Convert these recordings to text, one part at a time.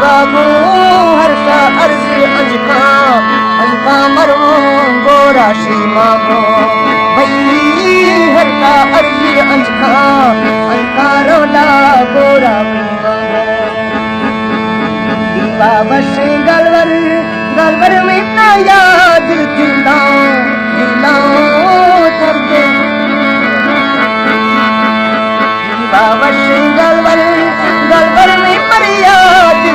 बाबू हर्षा अर्जी अजका मरो गोरा सीमा को भई हरका अर्जी अजका रोला गोरा दीपा बस गलवर में ना याद दिलाओ दर्द दीपा बस गलवर में मरियाद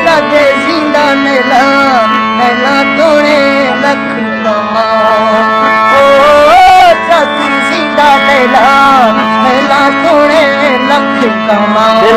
ताके जिंदा मेला तोड़े लख कमाओ ताके जिंदा मेला तोड़े लख कमाओ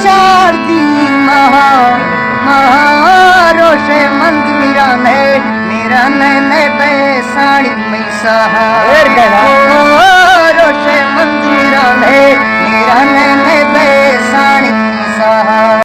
चार दी महारोशे मंद मेरा ने बैसाड़ी में सहा